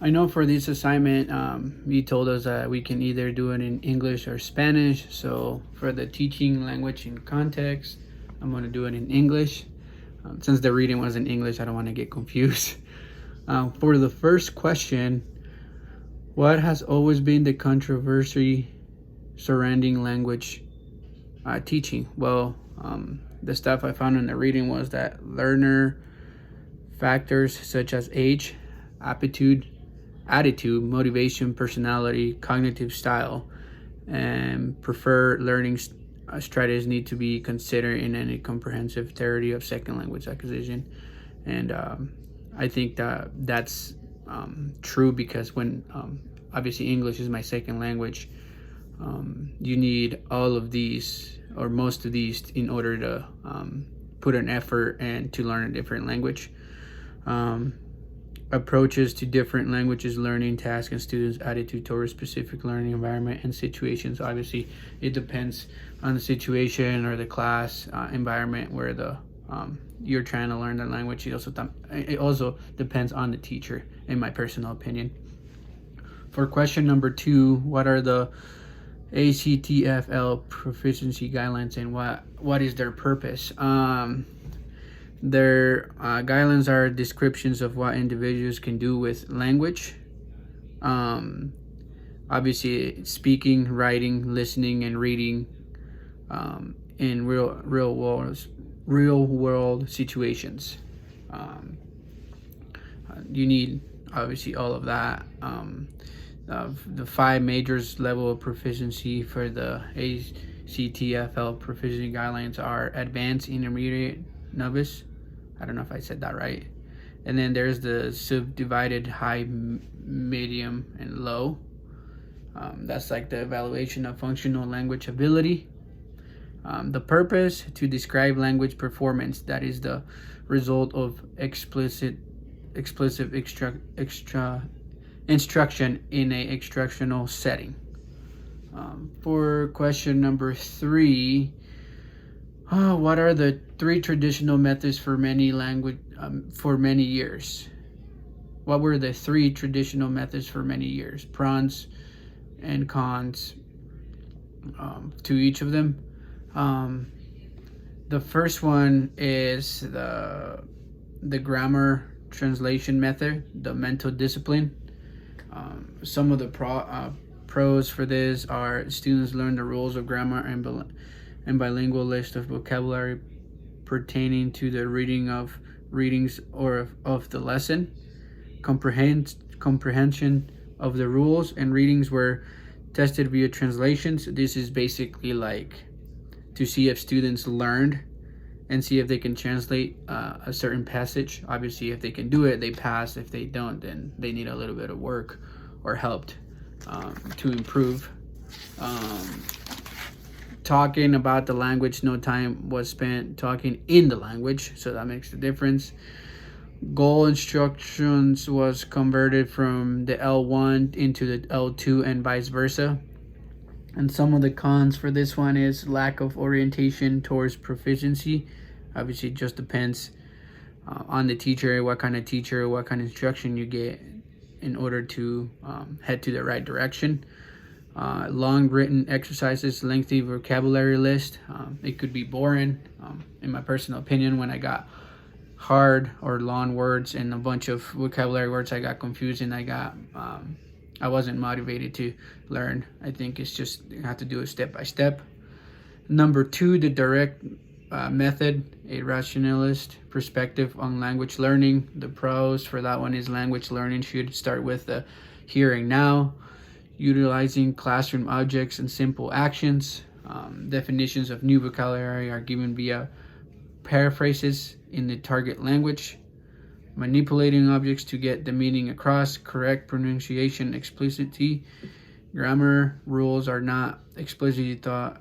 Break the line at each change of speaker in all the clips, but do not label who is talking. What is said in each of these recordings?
I know for this assignment, you told us that we can either do it in English or Spanish. So for the teaching language in context, I'm going to do it in English. Since the reading was in English, I don't want to get confused. For the first question, what has always been the controversy surrounding language teaching? Well, the stuff I found in the reading was that learner factors such as age, aptitude, attitude, motivation, personality, cognitive style, and preferred learning strategies need to be considered in any comprehensive theory of second language acquisition. And I think that that's true because when obviously English is my second language, you need all of these or most of these in order to put an effort and to learn a different language. Um, Approaches to different languages learning tasks and students attitude towards specific learning environment and situations. Obviously it depends on the situation or the class environment where the you're trying to learn the language. It also depends on the teacher, in my personal opinion. For question number 2, what are the ACTFL proficiency guidelines and what is their purpose? Their guidelines are descriptions of what individuals can do with language. Obviously, speaking, writing, listening, and reading in real world situations. Um, you need obviously all of that. The 5 majors level of proficiency for the ACTFL proficiency guidelines are advanced, intermediate, novice. I don't know if I said that right. And then there's the subdivided high, medium, and low. That's like the evaluation of functional language ability. The purpose to describe language performance, that is the result of explicit instruction in a instructional setting. For question number 3, what are the 3 traditional methods for many years? What were the 3 traditional methods for many years? Pros and cons to each of them. The first one is the grammar translation method, the mental discipline. Some of the pros for this are students learn the rules of grammar and bilingual list of vocabulary pertaining to the readings or of the lesson. Comprehension of the rules and readings were tested via translations. This is basically like to see if students learned and see if they can translate a certain passage. Obviously, if they can do it, they pass. If they don't, then they need a little bit of work or help to improve. Talking about the language, no time was spent talking in the language, so that makes the difference. Goal instructions was converted from the L1 into the L2 and vice versa. And some of the cons for this one is lack of orientation towards proficiency. Obviously, it just depends on the teacher, what kind of teacher, what kind of instruction you get in order to head to the right direction. Long written exercises, lengthy vocabulary list. It could be boring, in my personal opinion. When I got hard or long words and a bunch of vocabulary words, I got confused and I wasn't motivated to learn. I think it's just you have to do it step by step. Number 2, the direct method, a rationalist perspective on language learning. The pros for that one is language learning should start with the here and now, utilizing classroom objects and simple actions. Definitions of new vocabulary are given via paraphrases in the target language. Manipulating objects to get the meaning across, correct pronunciation, explicitly. Grammar rules are not explicitly taught,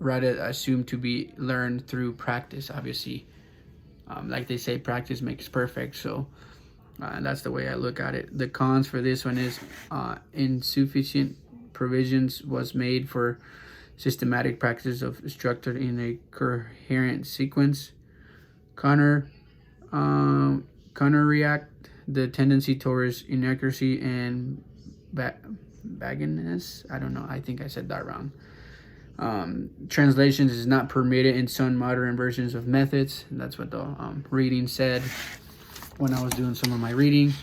rather assumed to be learned through practice. Obviously, like they say, practice makes perfect. So that's the way I look at it. The cons for this one is insufficient provisions was made for systematic practice of structured in a coherent sequence. Connor react the tendency towards inaccuracy and bagginess. I don't know. I think I said that wrong. Translations is not permitted in some modern versions of methods. That's what the reading said when I was doing some of my reading.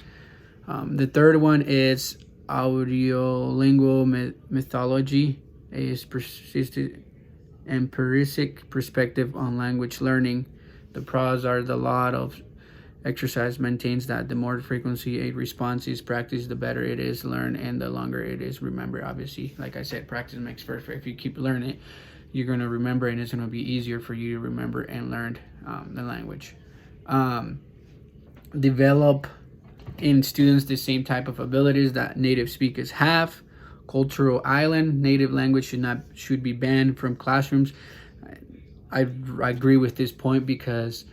The third one is audiolingual mythology, a persistent empiric perspective on language learning. The pros are the lot of exercise maintains that the more frequency a response is practiced, the better it is learned and the longer it is remembered. Obviously, like I said, practice makes perfect. If you keep learning it, you're going to remember, and it's going to be easier for you to remember and learn the language. Develop in students the same type of abilities that native speakers have. Cultural island, native language should be banned from classrooms. I agree with this point because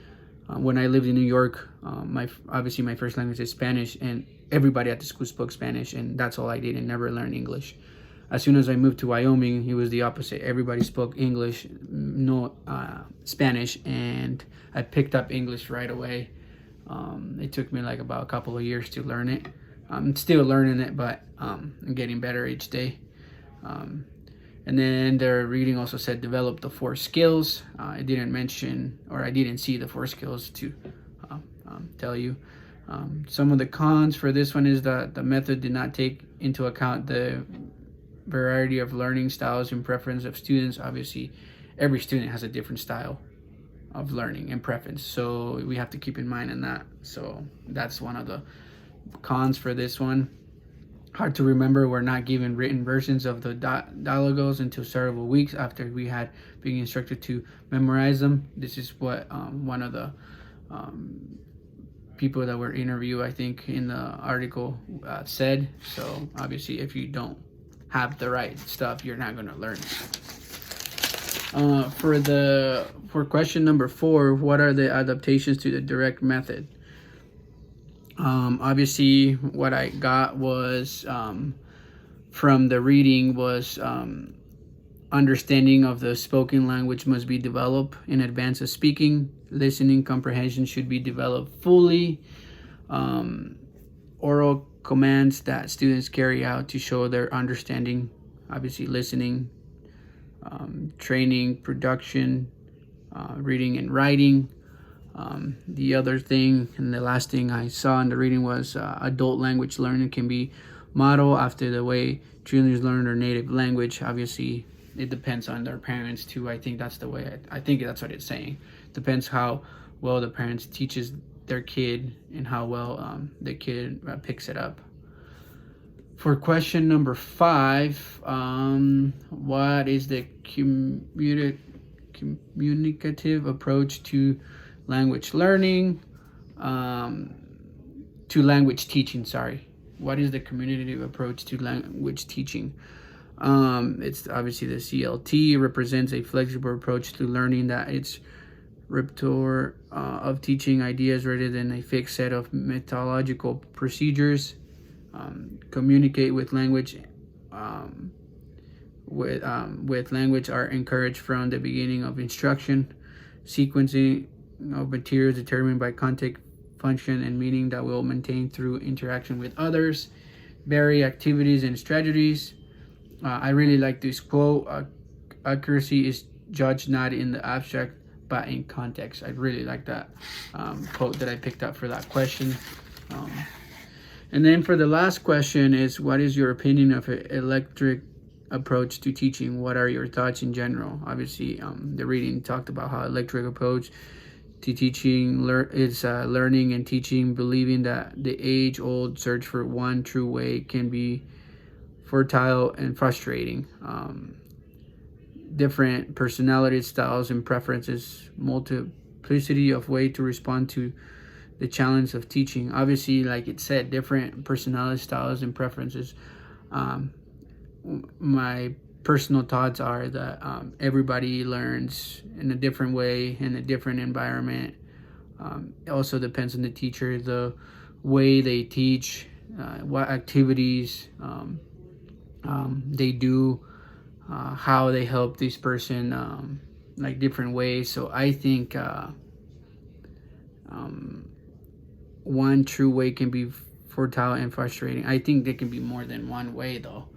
when I lived in New York, my first language is Spanish, and everybody at the school spoke Spanish, and that's all I did, and never learned English. As soon as I moved to Wyoming, it was the opposite. Everybody spoke English, no Spanish, and I picked up English right away. It took me like about a couple of years to learn it. I'm still learning it, but I'm getting better each day. And then their reading also said develop the 4 skills. I didn't mention, or I didn't see the 4 skills to tell you. Some of the cons for this one is that the method did not take into account the variety of learning styles and preference of students. Obviously, every student has a different style of learning and preference, so we have to keep in mind in that. So that's one of the cons for this one. Hard to remember. We're not given written versions of the dialogues until several weeks after we had been instructed to memorize them. This is what one of the people that were interviewed, I think, in the article said. So obviously, if you don't have the right stuff, you're not going to learn it. For question number 4, what are the adaptations to the direct method? Obviously, what I got was from the reading was understanding of the spoken language must be developed in advance of speaking. Listening comprehension should be developed fully. Oral commands that students carry out to show their understanding. Obviously, listening, training, production, reading and writing. The other thing and the last thing I saw in the reading was adult language learning can be modeled after the way children learn their native language. Obviously, it depends on their parents too. I think that's the way. I think that's what it's saying. Depends how well the parents teaches their kid and how well the kid picks it up. For question number 5, what is the communicative approach to language learning, to language teaching? What is the communicative approach to language teaching? It's obviously the CLT represents a flexible approach to learning that it's repertoire of teaching ideas rather than a fixed set of methodological procedures. Communicate with language with language are encouraged from the beginning of instruction. Sequencing of materials determined by context, function, and meaning that will maintain through interaction with others. Vary activities and strategies. I really like this quote. Accuracy is judged not in the abstract but in context. I really like that quote that I picked up for that question. And then for the last question is, what is your opinion of an electric approach to teaching? What are your thoughts in general? Obviously, the reading talked about how electric approach to teaching is learning and teaching, believing that the age-old search for one true way can be fertile and frustrating. Different personality styles and preferences, multiplicity of ways to respond to the challenge of teaching. Obviously, like it said, different personality styles and preferences. My personal thoughts are that everybody learns in a different way, in a different environment. It also depends on the teacher, the way they teach, what activities they do, how they help this person, like different ways. So I think one true way can be fertile and frustrating. I think there can be more than one way, though.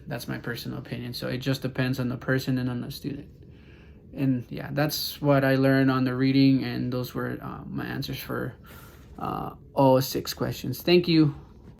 That's my personal opinion. So it just depends on the person and on the student. And yeah, that's what I learned on the reading, and those were my answers for all 6 questions. Thank you.